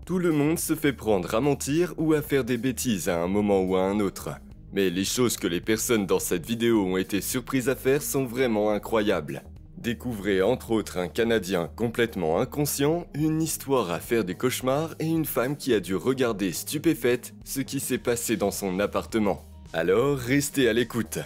Tout le monde se fait prendre à mentir ou à faire des bêtises à un moment ou à un autre. Mais les choses que les personnes dans cette vidéo ont été surprises à faire sont vraiment incroyables. Découvrez entre autres un Canadien complètement inconscient, une histoire à faire des cauchemars et une femme qui a dû regarder stupéfaite ce qui s'est passé dans son appartement. Alors restez à l'écoute.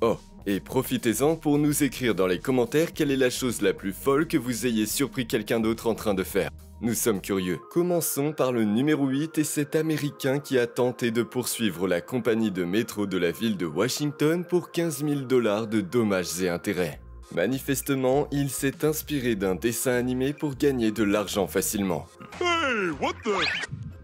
Oh, et profitez-en pour nous écrire dans les commentaires quelle est la chose la plus folle que vous ayez surpris quelqu'un d'autre en train de faire. Nous sommes curieux. Commençons par le numéro 8 et cet Américain qui a tenté de poursuivre la compagnie de métro de la ville de Washington pour 15 000 $ de dommages et intérêts. Manifestement, il s'est inspiré d'un dessin animé pour gagner de l'argent facilement. Hey, what the...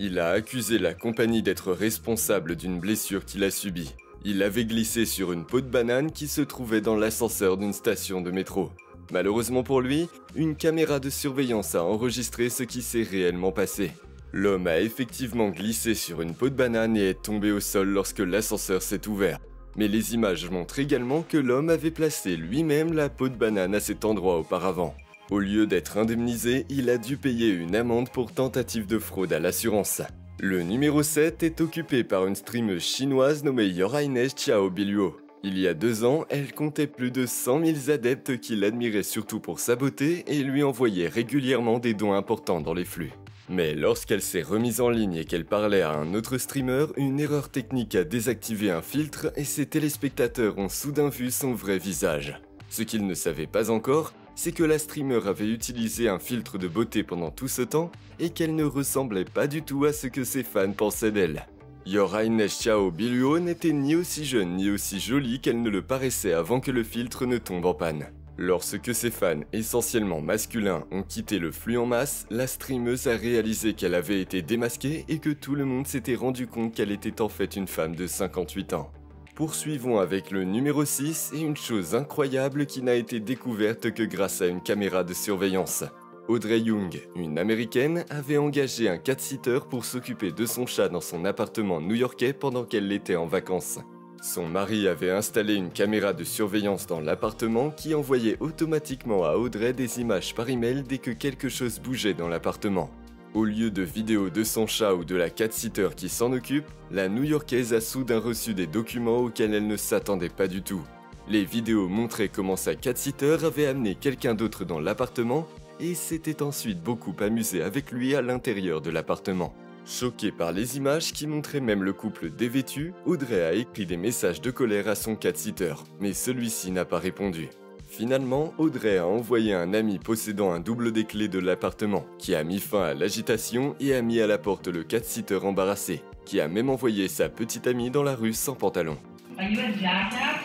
Il a accusé la compagnie d'être responsable d'une blessure qu'il a subie. Il avait glissé sur une peau de banane qui se trouvait dans l'ascenseur d'une station de métro. Malheureusement pour lui, une caméra de surveillance a enregistré ce qui s'est réellement passé. L'homme a effectivement glissé sur une peau de banane et est tombé au sol lorsque l'ascenseur s'est ouvert. Mais les images montrent également que l'homme avait placé lui-même la peau de banane à cet endroit auparavant. Au lieu d'être indemnisé, il a dû payer une amende pour tentative de fraude à l'assurance. Le numéro 7 est occupé par une streameuse chinoise nommée Yoraine Xiao Biluo. Il y a 2 ans, elle comptait plus de 100 000 adeptes qui l'admiraient surtout pour sa beauté et lui envoyaient régulièrement des dons importants dans les flux. Mais lorsqu'elle s'est remise en ligne et qu'elle parlait à un autre streamer, une erreur technique a désactivé un filtre et ses téléspectateurs ont soudain vu son vrai visage. Ce qu'ils ne savaient pas encore, c'est que la streamer avait utilisé un filtre de beauté pendant tout ce temps et qu'elle ne ressemblait pas du tout à ce que ses fans pensaient d'elle. Yoraine Xiao Biluo n'était ni aussi jeune ni aussi jolie qu'elle ne le paraissait avant que le filtre ne tombe en panne. Lorsque ses fans, essentiellement masculins, ont quitté le flux en masse, la streameuse a réalisé qu'elle avait été démasquée et que tout le monde s'était rendu compte qu'elle était en fait une femme de 58 ans. Poursuivons avec le numéro 6 et une chose incroyable qui n'a été découverte que grâce à une caméra de surveillance. Audrey Young, une américaine, avait engagé un cat-sitter pour s'occuper de son chat dans son appartement new-yorkais pendant qu'elle était en vacances. Son mari avait installé une caméra de surveillance dans l'appartement qui envoyait automatiquement à Audrey des images par email dès que quelque chose bougeait dans l'appartement. Au lieu de vidéos de son chat ou de la cat-sitter qui s'en occupe, la new-yorkaise a soudain reçu des documents auxquels elle ne s'attendait pas du tout. Les vidéos montraient comment sa cat-sitter avait amené quelqu'un d'autre dans l'appartement et s'était ensuite beaucoup amusé avec lui à l'intérieur de l'appartement. Choquée par les images qui montraient même le couple dévêtu, Audrey a écrit des messages de colère à son cat-sitter, mais celui-ci n'a pas répondu. Finalement, Audrey a envoyé un ami possédant un double des clés de l'appartement, qui a mis fin à l'agitation et a mis à la porte le cat-sitter embarrassé, qui a même envoyé sa petite amie dans la rue sans pantalon. Are you a jackass?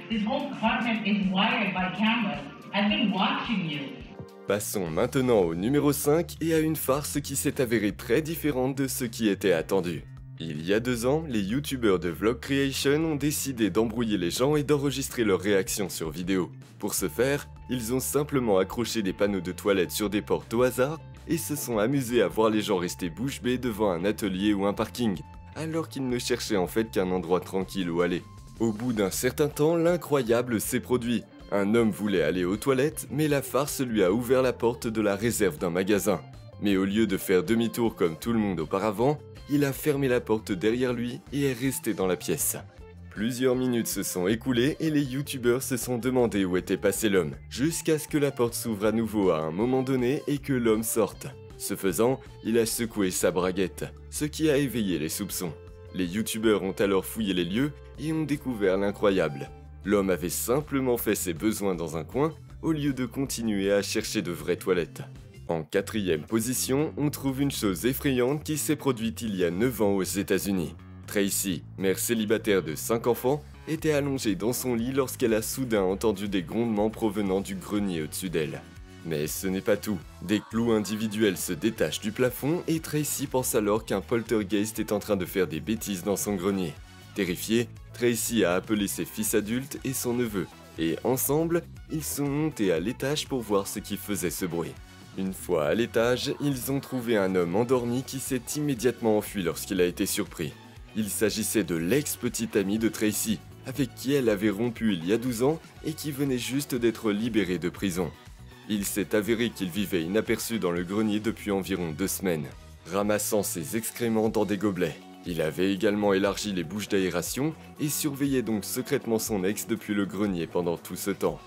This whole apartment is wired by cameras. I've been watching you. Passons maintenant au numéro 5 et à une farce qui s'est avérée très différente de ce qui était attendu. Il y a 2 ans, les youtubeurs de Vlog Creation ont décidé d'embrouiller les gens et d'enregistrer leurs réactions sur vidéo. Pour ce faire, ils ont simplement accroché des panneaux de toilettes sur des portes au hasard et se sont amusés à voir les gens rester bouche bée devant un atelier ou un parking, alors qu'ils ne cherchaient en fait qu'un endroit tranquille où aller. Au bout d'un certain temps, l'incroyable s'est produit. Un homme voulait aller aux toilettes, mais la farce lui a ouvert la porte de la réserve d'un magasin. Mais au lieu de faire demi-tour comme tout le monde auparavant, il a fermé la porte derrière lui et est resté dans la pièce. Plusieurs minutes se sont écoulées et les youtubeurs se sont demandé où était passé l'homme, jusqu'à ce que la porte s'ouvre à nouveau à un moment donné et que l'homme sorte. Ce faisant, il a secoué sa braguette, ce qui a éveillé les soupçons. Les youtubeurs ont alors fouillé les lieux et ont découvert l'incroyable. L'homme avait simplement fait ses besoins dans un coin, au lieu de continuer à chercher de vraies toilettes. En 4e position, on trouve une chose effrayante qui s'est produite il y a 9 ans aux États-Unis. Tracy, mère célibataire de 5 enfants, était allongée dans son lit lorsqu'elle a soudain entendu des grondements provenant du grenier au-dessus d'elle. Mais ce n'est pas tout. Des clous individuels se détachent du plafond et Tracy pense alors qu'un poltergeist est en train de faire des bêtises dans son grenier. Terrifiée, Tracy a appelé ses fils adultes et son neveu, et ensemble, ils sont montés à l'étage pour voir ce qui faisait ce bruit. Une fois à l'étage, ils ont trouvé un homme endormi qui s'est immédiatement enfui lorsqu'il a été surpris. Il s'agissait de l'ex-petite amie de Tracy, avec qui elle avait rompu il y a 12 ans et qui venait juste d'être libérée de prison. Il s'est avéré qu'il vivait inaperçu dans le grenier depuis environ 2 semaines. ramassant ses excréments dans des gobelets. Il avait également élargi les bouches d'aération et surveillait donc secrètement son ex depuis le grenier pendant tout ce temps.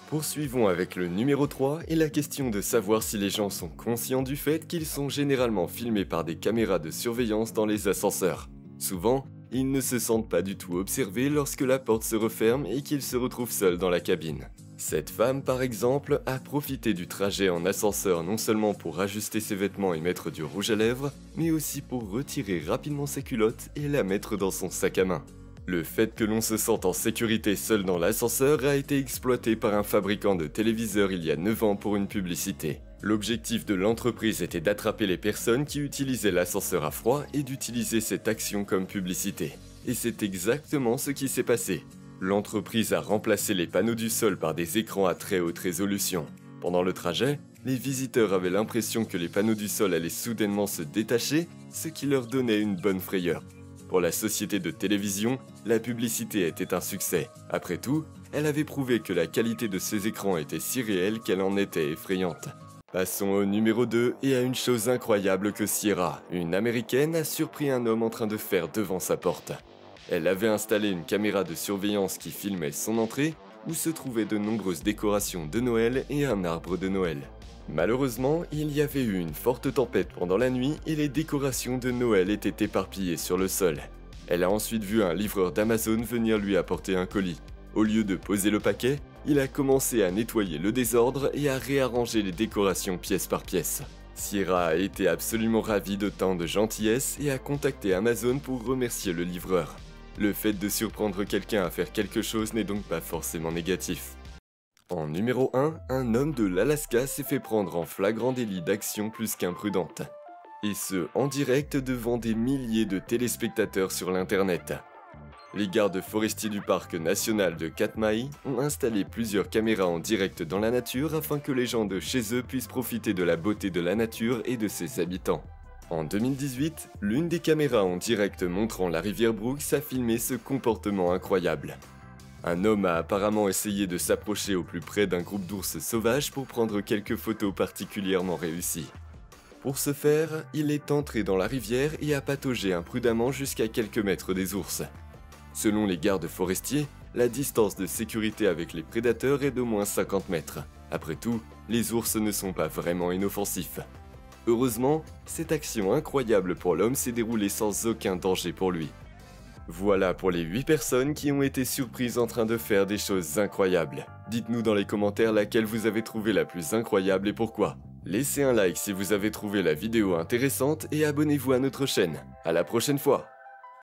Poursuivons avec le numéro 3 et la question de savoir si les gens sont conscients du fait qu'ils sont généralement filmés par des caméras de surveillance dans les ascenseurs. Souvent, ils ne se sentent pas du tout observés lorsque la porte se referme et qu'ils se retrouvent seuls dans la cabine. Cette femme, par exemple, a profité du trajet en ascenseur non seulement pour ajuster ses vêtements et mettre du rouge à lèvres, mais aussi pour retirer rapidement ses culottes et la mettre dans son sac à main. Le fait que l'on se sente en sécurité seul dans l'ascenseur a été exploité par un fabricant de téléviseurs il y a 9 ans pour une publicité. L'objectif de l'entreprise était d'attraper les personnes qui utilisaient l'ascenseur à froid et d'utiliser cette action comme publicité. Et c'est exactement ce qui s'est passé. L'entreprise a remplacé les panneaux du sol par des écrans à très haute résolution. Pendant le trajet, les visiteurs avaient l'impression que les panneaux du sol allaient soudainement se détacher, ce qui leur donnait une bonne frayeur. Pour la société de télévision, la publicité était un succès. Après tout, elle avait prouvé que la qualité de ces écrans était si réelle qu'elle en était effrayante. Passons au numéro 2 et à une chose incroyable que Sierra, une américaine, a surpris un homme en train de faire devant sa porte. Elle avait installé une caméra de surveillance qui filmait son entrée, où se trouvaient de nombreuses décorations de Noël et un arbre de Noël. Malheureusement, il y avait eu une forte tempête pendant la nuit et les décorations de Noël étaient éparpillées sur le sol. Elle a ensuite vu un livreur d'Amazon venir lui apporter un colis. Au lieu de poser le paquet, il a commencé à nettoyer le désordre et à réarranger les décorations pièce par pièce. Sierra a été absolument ravie de tant de gentillesse et a contacté Amazon pour remercier le livreur. Le fait de surprendre quelqu'un à faire quelque chose n'est donc pas forcément négatif. En numéro 1, un homme de l'Alaska s'est fait prendre en flagrant délit d'action plus qu'imprudente. Et ce, en direct devant des milliers de téléspectateurs sur l'internet. Les gardes forestiers du parc national de Katmai ont installé plusieurs caméras en direct dans la nature afin que les gens de chez eux puissent profiter de la beauté de la nature et de ses habitants. En 2018, l'une des caméras en direct montrant la rivière Brooks a filmé ce comportement incroyable. Un homme a apparemment essayé de s'approcher au plus près d'un groupe d'ours sauvages pour prendre quelques photos particulièrement réussies. Pour ce faire, il est entré dans la rivière et a pataugé imprudemment jusqu'à quelques mètres des ours. Selon les gardes forestiers, la distance de sécurité avec les prédateurs est d'au moins 50 mètres. Après tout, les ours ne sont pas vraiment inoffensifs. Heureusement, cette action incroyable pour l'homme s'est déroulée sans aucun danger pour lui. Voilà pour les 8 personnes qui ont été surprises en train de faire des choses incroyables. Dites-nous dans les commentaires laquelle vous avez trouvé la plus incroyable et pourquoi. Laissez un like si vous avez trouvé la vidéo intéressante et abonnez-vous à notre chaîne. À la prochaine fois!